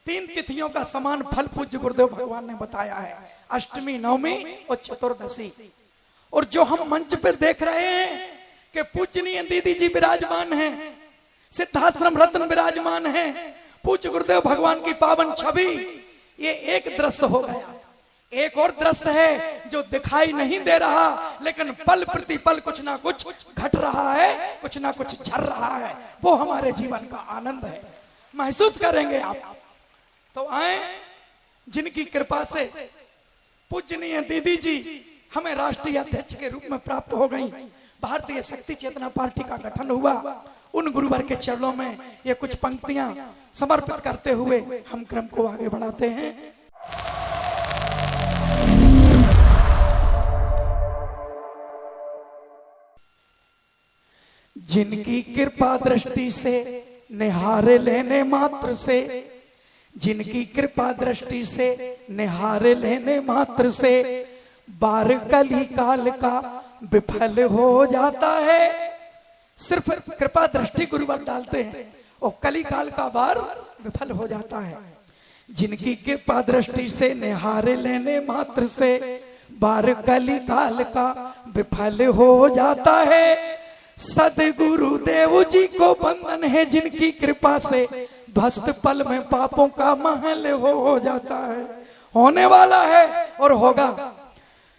3 तिथियों का समान फल पूज्य गुरुदेव भगवान ने बताया है, अष्टमी, नवमी और चतुर्दशी। और जो हम मंच पे देख रहे हैं कि पूजनीय दीदी जी विराजमान हैं, सिद्धाश्रम रत्न विराजमान हैं, पूज्य गुरुदेव भगवान की पावन छवि, ये एक दृश्य हो गया। एक और दृश्य है जो दिखाई नहीं दे रहा, लेकिन पल प्रतिपल कुछ ना कुछ घट रहा है, कुछ ना कुछ झर रहा है। वो हमारे जीवन का आनंद है, महसूस करेंगे आप। तो आए, जिनकी कृपा से पूजनीय दीदी जी हमें राष्ट्रीय अध्यक्ष के रूप में प्राप्त हो गई, भारतीय शक्ति चेतना पार्टी का गठन हुआ, उन गुरुवर के चरणों में ये कुछ पंक्तियां समर्पित करते हुए हम क्रम को आगे बढ़ाते हैं। जिनकी कृपा दृष्टि से निहारे लेने मात्र से, जिनकी कृपा दृष्टि से निहारे लेने मात्र से बार कली काल का विफल हो जाता है। सिर्फ कृपा दृष्टि गुरुवर डालते हैं और कली काल का बार विफल हो जाता है। जिनकी कृपा दृष्टि से निहारे लेने मात्र से बार कली काल का विफल हो जाता है। सदगुरु देव जी को बंधन है, जिनकी कृपा से ध्वस्त पल में पापों का महल हो जाता है, होने वाला है और होगा।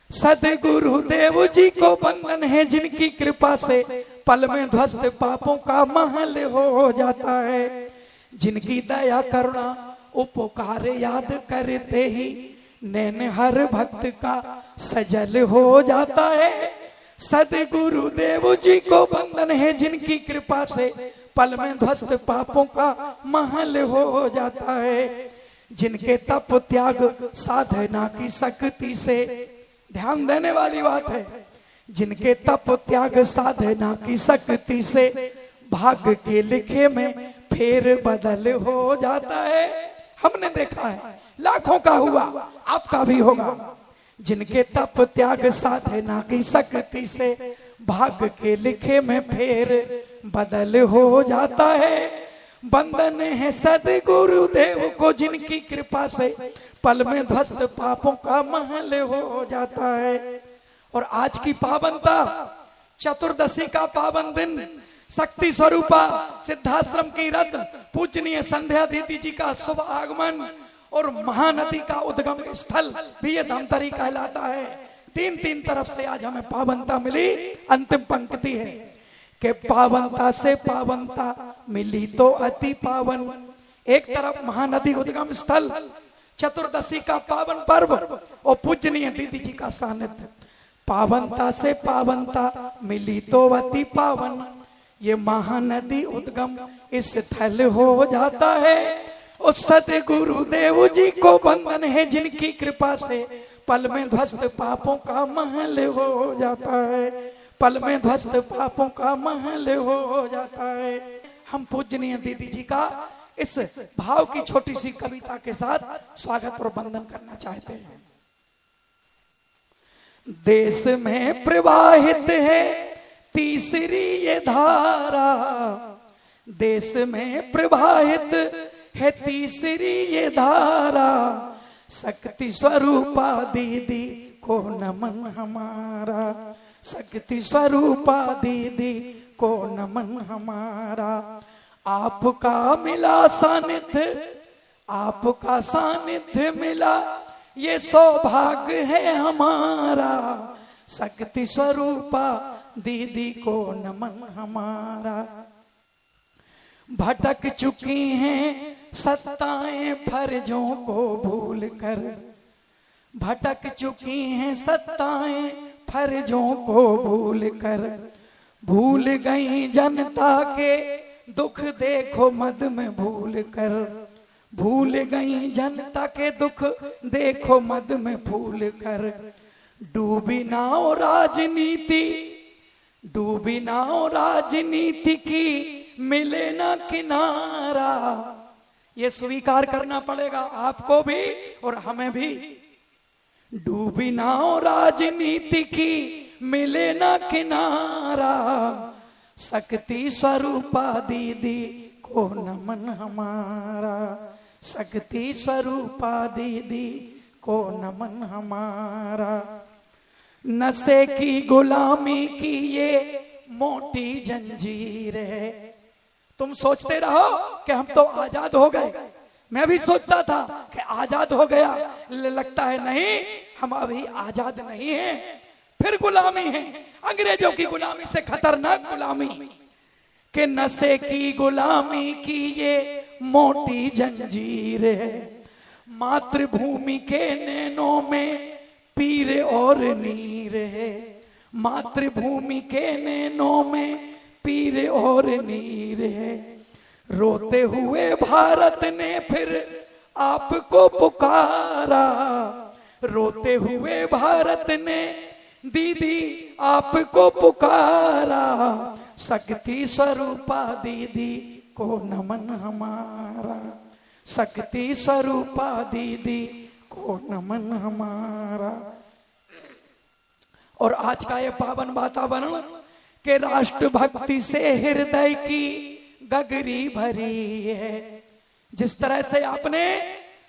सदगुरु देव जी को बंधन है, जिनकी कृपा से पल में ध्वस्त पापों का महल हो जाता है। जिनकी दया करुणा उपकार याद करते ही नैन हर भक्त का सजल हो जाता है। सदगुरु देव जी को बंधन है, जिनकी कृपा से पल में ध्वस्त पापों का महल हो जाता है। जिनके तप त्याग साधना की शक्ति से, ध्यान देने वाली बात है, जिनके तप त्याग साधना की शक्ति से भाग्य के लिखे में फेर बदल हो जाता है। हमने देखा है, लाखों का हुआ, आपका भी होगा। जिनके तप त्याग साधना की शक्ति से भाग्य के लिखे में फेर बदल हो जाता है। बंधन है सदगुरु देव को, जिनकी कृपा से पल में ध्वस्त पापों का महल हो जाता है। और आज की पावनता, चतुर्दशी का पावन दिन, शक्ति स्वरूपा सिद्धाश्रम की रत्न पूजनीय संध्या दीदी जी का शुभ आगमन और महानदी का उद्गम स्थल भी ये धमतरी कहलाता है। 3 तरफ से आज हमें पावनता मिली। अंतिम पंक्ति है कि पावनता से पावनता मिली तो अति पावन। एक तरफ महानदी उद्गम स्थल, चतुर्दशी का पावन पर्व और पूजनीय दीदी जी का सानिध्य। पावनता से पावनता मिली तो अति पावन, ये महानदी उद्गम स्थल हो जाता है। उस सतगुरु देव जी को बंधन है, जिनकी कृपा से पल में ध्वस्त पापों का महल हो जाता है, पल में ध्वस्त पापों का महल हो जाता है। हम पूजनीय दीदी जी का इस भाव की छोटी सी कविता के साथ स्वागत और वंदन करना चाहते हैं। देश में प्रवाहित है तीसरी ये धारा, देश में प्रवाहित है तीसरी ये धारा, शक्ति स्वरूपा दीदी को नमन हमारा, शक्ति स्वरूपा दीदी को नमन हमारा। आपका मिला सानिध्य, आपका सानिध्य मिला, ये सौभाग्य है हमारा, शक्ति स्वरूपा दीदी को नमन हमारा। भटक चुकी हैं सत्ताएं फर्जों को भूल कर, भटक चुकी हैं सत्ताएं फर्जों को भूल कर, भूल गई जनता के दुख देखो मद में भूल कर, भूल गई जनता के दुख देखो मद में भूल कर। डूबी नाव राजनीति, डूबी नाव राजनीति की मिले ना किनारा, ये स्वीकार करना पड़ेगा आपको भी और हमें भी। डूबी नाव राजनीति की मिले ना किनारा, शक्ति स्वरूपा दीदी को नमन हमारा, शक्ति स्वरूपा दीदी को नमन हमारा। नशे की गुलामी की ये मोटी जंजीर है। तुम सोचते रहो कि हम तो आजाद हो गए, मैं भी सोचता था कि आजाद हो गया, लगता है नहीं, हम अभी आजाद नहीं हैं, फिर गुलामी है, अंग्रेजों की गुलामी से खतरनाक गुलामी। कि नशे की गुलामी की ये मोटी जंजीर है, मातृभूमि के नैनों में पीर और नीर है, मातृभूमि के नैनों में पीर और नीर है। रोते हुए भारत ने फिर आपको पुकारा, रोते हुए भारत ने दीदी आपको पुकारा। शक्ति स्वरूपा दीदी को नमन हमारा, शक्ति स्वरूपा दीदी को नमन हमारा। और आज का ये पावन वातावरण के राष्ट्र भक्ति से हृदय की गगरी भरी है। जिस तरह से आपने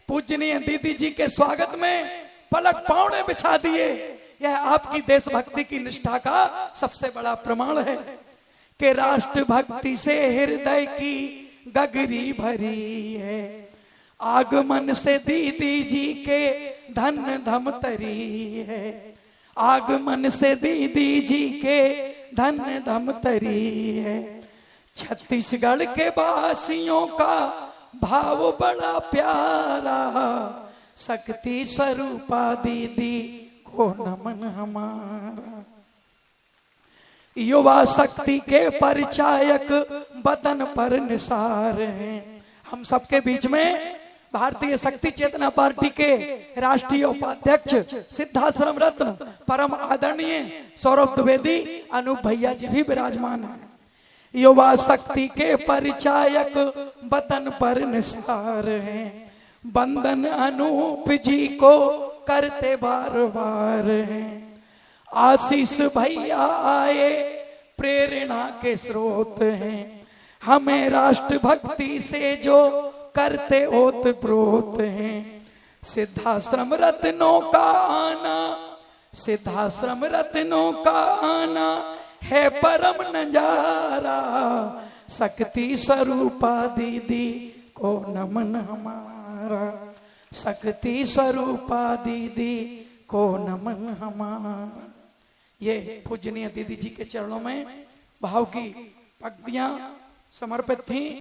पूजनीय दीदी जी के स्वागत में पलक पाँव बिछा दिए, यह आपकी देशभक्ति की निष्ठा का सबसे बड़ा प्रमाण है कि राष्ट्र भक्ति से हृदय की गगरी भरी है। आगमन से दीदी जी के धन धम तरी है, आगमन से दीदी जी के धन धम तरी है। छत्तीसगढ़ के वासियों का भाव बड़ा प्यारा, शक्ति स्वरूपा दीदी को नमन हमारा। युवा शक्ति के परिचायक बदन पर निसार हैं। हम सबके बीच में भारतीय शक्ति चेतना पार्टी के राष्ट्रीय उपाध्यक्ष सिद्धाश्रम रत्न परम आदरणीय सौरभ द्विवेदी अनूप भैया जी भी विराजमान हैं। युवा शक्ति के परिचायक बदन पर निसार हैं, बंदन अनूप जी को करते बार बार हैं। आशीष भैया आए प्रेरणा के स्रोत हैं, हमें राष्ट्र भक्ति से जो करते ओत प्रोत हैं। सिद्धाश्रम रत्नों का आना, सिद्धाश्रम रत्नों का आना है परम नजारा। शक्ति स्वरूपा दीदी को नमन हमारा, शक्ति स्वरूपा दीदी को नमन हमारा। ये पूजनीय दीदी जी के चरणों में भाव की पंक्तियां समर्पित थी।